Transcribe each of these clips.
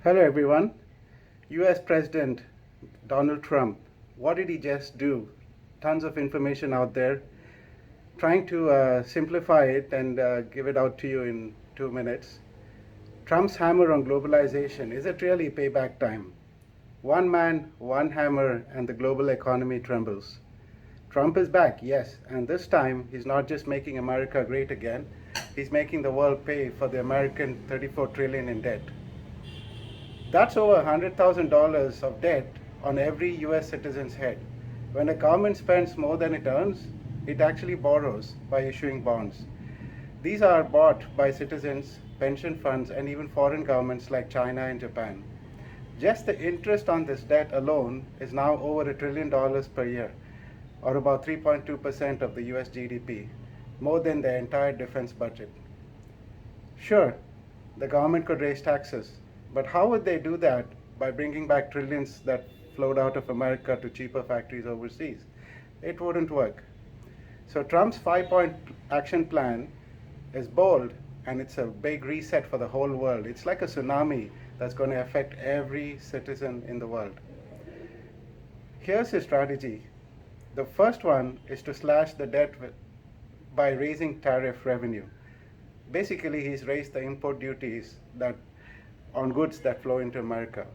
Hello everyone. US President Donald Trump, what did he just do? Tons of information out there. Trying to simplify it and give it out to you in 2 minutes. Trump's hammer on globalization, is it really payback time? One man, one hammer, and the global economy trembles. Trump is back, yes, and this time he's not just making America great again, he's making the world pay for the American 34 trillion in debt. That's over $100,000 of debt on every US citizen's head. When a government spends more than it earns, it actually borrows by issuing bonds. These are bought by citizens, pension funds, and even foreign governments like China and Japan. Just the interest on this debt alone is now over $1 trillion per year, or about 3.2% of the US GDP, more than the entire defense budget. Sure, the government could raise taxes, but how would they do that by bringing back trillions that flowed out of America to cheaper factories overseas? It wouldn't work. So Trump's 5-point action plan is bold, and it's a big reset for the whole world. It's like a tsunami that's going to affect every citizen in the world. Here's his strategy. The first one is to slash the debt by raising tariff revenue. Basically, he's raised the import duties on goods that flow into America.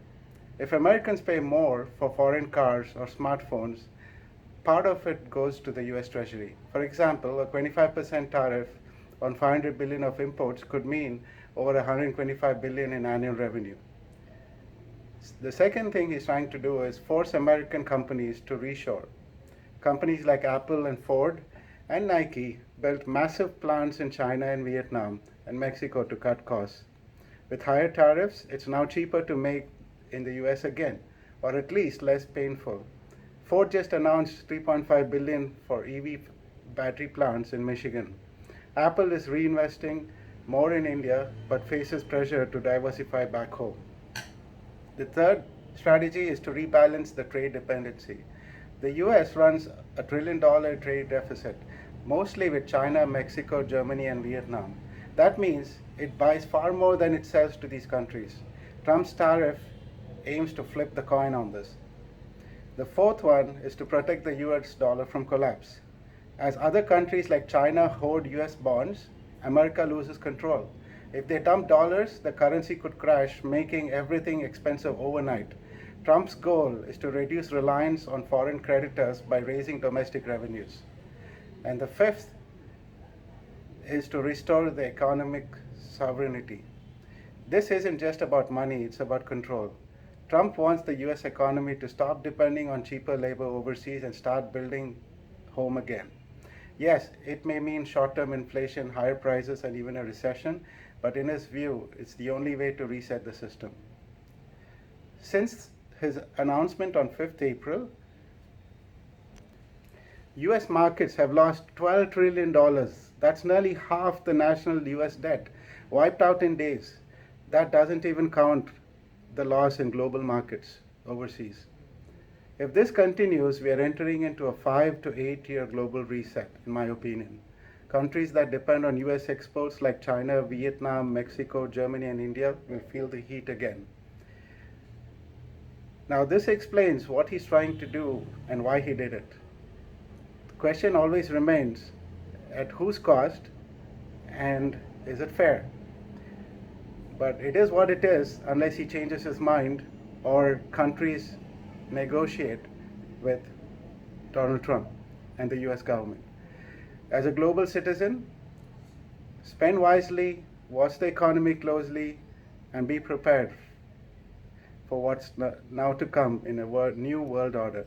If Americans pay more for foreign cars or smartphones, part of it goes to the US Treasury. For example, a 25% tariff on 500 billion of imports could mean over 125 billion in annual revenue. The second thing he's trying to do is force American companies to reshore. Companies like Apple and Ford and Nike built massive plants in China and Vietnam and Mexico to cut costs. With higher tariffs, it's now cheaper to make in the US again, or at least less painful. Ford just announced $3.5 billion for EV battery plants in Michigan. Apple is reinvesting more in India, but faces pressure to diversify back home. The third strategy is to rebalance the trade dependency. The US runs a $1 trillion trade deficit, mostly with China, Mexico, Germany, and Vietnam. That means it buys far more than it sells to these countries. Trump's tariff aims to flip the coin on this. The fourth one is to protect the US dollar from collapse. As other countries like China hoard US bonds, America loses control. If they dump dollars, the currency could crash, making everything expensive overnight. Trump's goal is to reduce reliance on foreign creditors by raising domestic revenues. And the fifth is to restore the economic sovereignty. This isn't just about money, it's about control. Trump wants the US economy to stop depending on cheaper labor overseas and start building home again. Yes, it may mean short-term inflation, higher prices, and even a recession, but in his view, it's the only way to reset the system. Since his announcement on 5th April, US markets have lost $12 trillion. That's nearly half the national US debt, wiped out in days. That doesn't even count the loss in global markets overseas. If this continues, we are entering into a 5 to 8 year global reset, in my opinion. Countries that depend on US exports like China, Vietnam, Mexico, Germany, and India will feel the heat again. Now, this explains what he's trying to do and why he did it. The question always remains, at whose cost, and is it fair? But it is what it is unless he changes his mind or countries negotiate with Donald Trump and the US government. As a global citizen, spend wisely, watch the economy closely, and be prepared for what's now to come in a new world order.